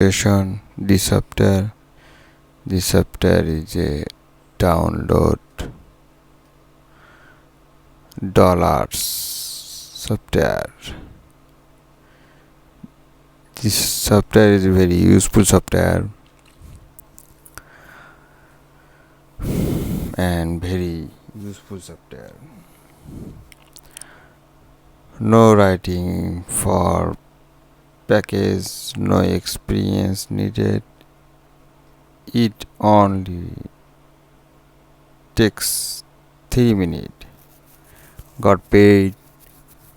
This software is a download dollars software. This software is a very useful software and very useful software. No writing for package, no experience needed. It only takes 3 minutes. Got paid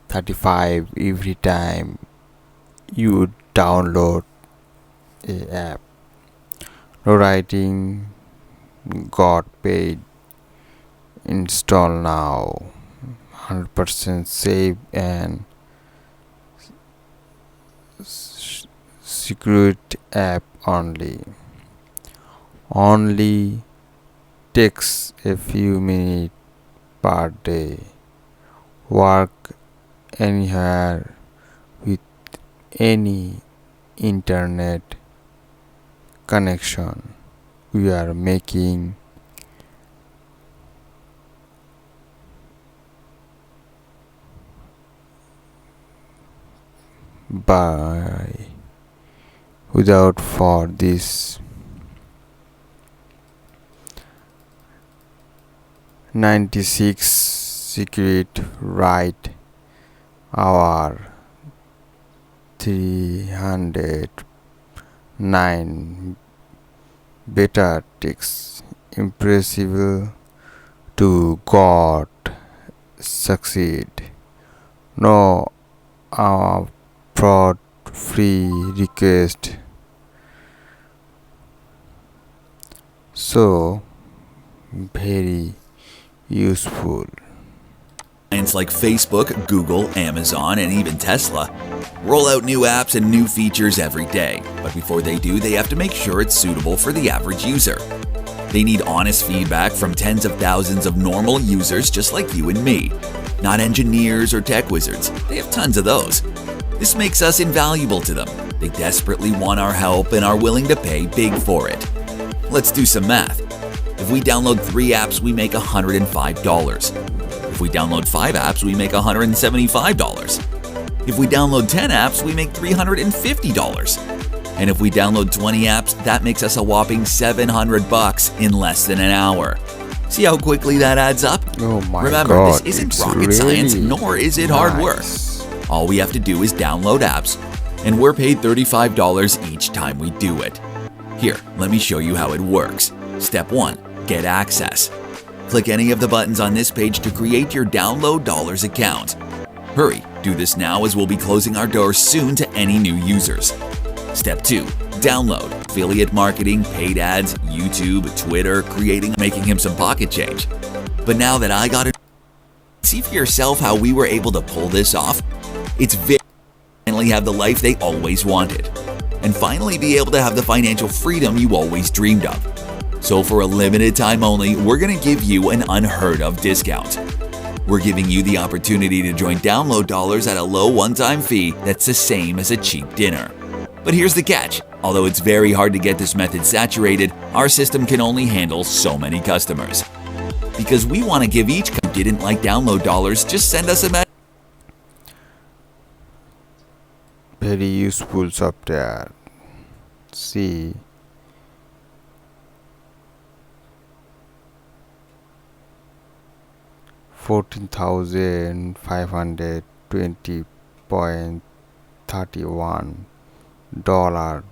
35 every time you download a app. No writing, got paid. Install now. 100% safe and secret app only takes a few minutes per day. Work anywhere with any internet connection. We are making by without for this 96 secret right hour 309 beta ticks impressive to God succeed. No fraud free request. So very useful. Clients like Facebook, Google, Amazon, and even Tesla roll out new apps and new features every day. But before they do, they have to make sure it's suitable for the average user. They need honest feedback from tens of thousands of normal users just like you and me. Not engineers or tech wizards. They have tons of those. This makes us invaluable to them. They desperately want our help and are willing to pay big for it. Let's do some math. If we download 3 apps, we make $105. If we download 5 apps, we make $175. If we download 10 apps, we make $350. And if we download 20 apps, that makes us a whopping $700 in less than an hour. See how quickly that adds up? Oh my Remember, God, this isn't it's rocket science, really nor is it hard work. nice. All we have to do is download apps, and we're paid $35 each time we do it. Here, let me show you how it works. Step 1. Get access. Click any of the buttons on this page to create your Download Dollars account. Hurry, do this now as we'll be closing our doors soon to any new users. Step 2. Download. Affiliate marketing, paid ads, YouTube, Twitter, making him some pocket change. But now that I got it, see for yourself how we were able to pull this off. It's finally have the life they always wanted. And finally be able to have the financial freedom you always dreamed of. So for a limited time only, we're going to give you an unheard of discount. We're giving you the opportunity to join Download Dollars at a low one-time fee that's the same as a cheap dinner. But here's the catch. Although it's very hard to get this method saturated, our system can only handle so many customers. Because we want to give each who didn't like Download Dollars, just send us a message. Very useful software. See, $14,520.31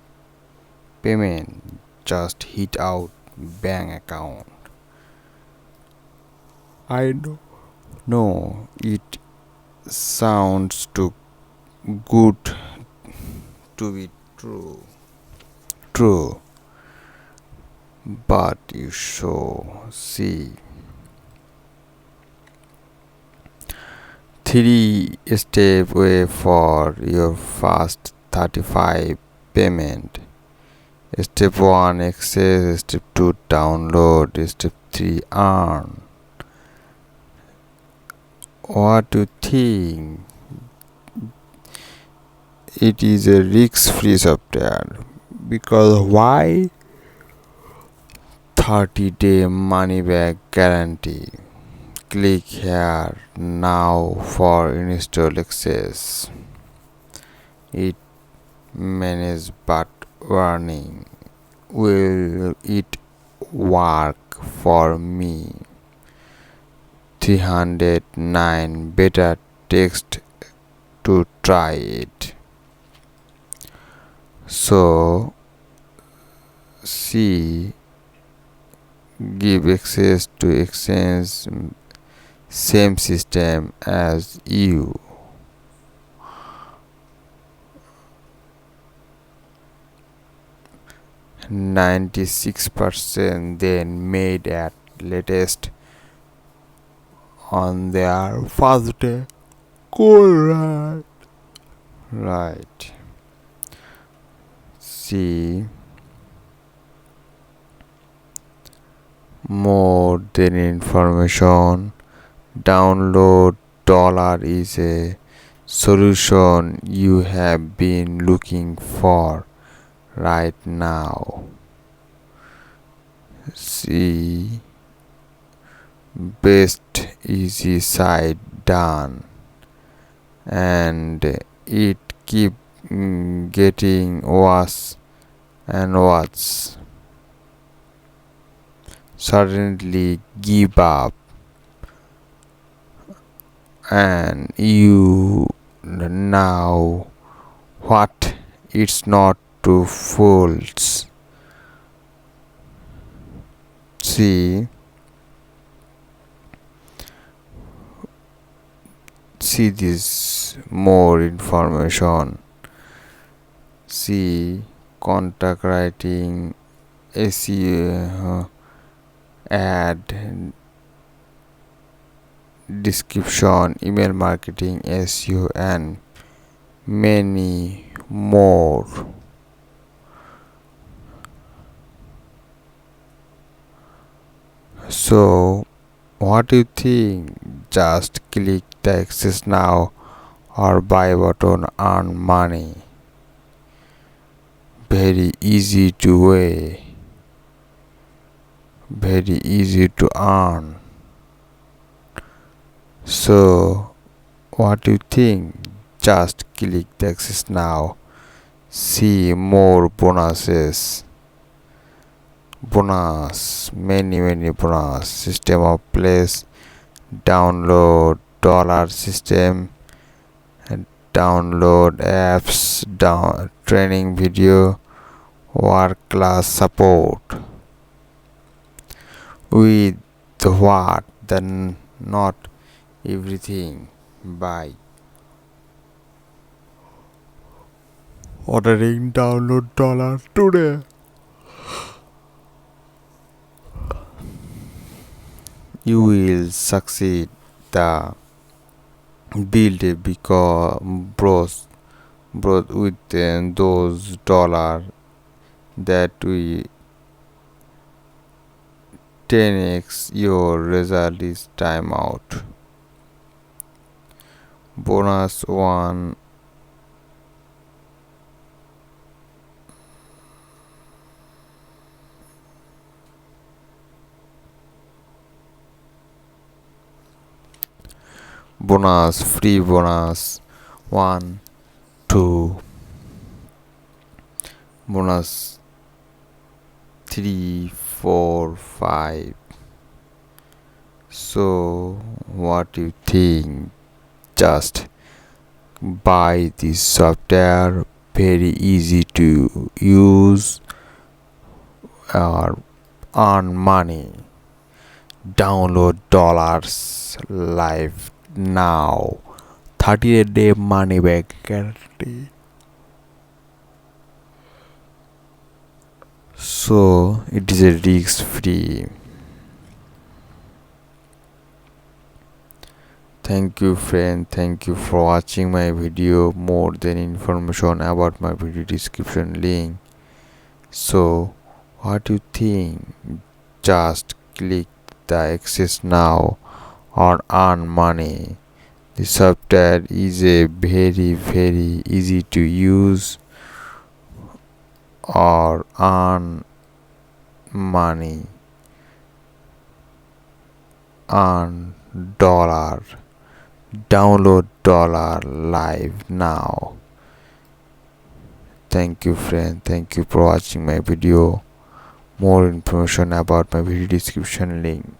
payment just hit out bank account. I know it sounds too good to be true, but you should see 3-step way for your first 35 payment. Step 1 access, step 2 download, step 3 earn. What do you think? It is a risk-free software. Because why? 30-day money back guarantee. Click here now for install access. It manage but warning. Will it work for me? 309 beta text to try it. So C give access to exchange same system as you. %96 then made at latest on their first day. Cool, right. See more than information. Download dollar is a solution you have been looking for right now. See best easy site done, and it keep getting worse and worse. Suddenly give up, and you now what? It's not to fools. See this more information. See contact writing, SEO, ad description, email marketing, SEO, and many more. So what do you think? Just click the access now or buy button, earn money. Very easy to way. Very easy to earn. So what do you think? Just click the access now. See more bonuses. Many bonus. System of place. Download dollar system. Download apps. Training video. Work class support. With what? Then not everything. Buy. Ordering download dollar today. You will succeed. The build because brought with those dollar that we 10x your result is timeout. Bonus one. Bonus, free bonus 1, 2, bonus 3, 4, 5. So what do you think? Just buy this software, very easy to use or earn money. Download dollars live now. 30-day money back guarantee. So it is a risk free. Thank you friend, thank you for watching my video. More than information about my video description link. So what do you think? Just click the access now or earn money. The software is a very easy to use or earn money, earn dollar, download dollar live now. Thank you friend, thank you for watching my video. More information about my video description link.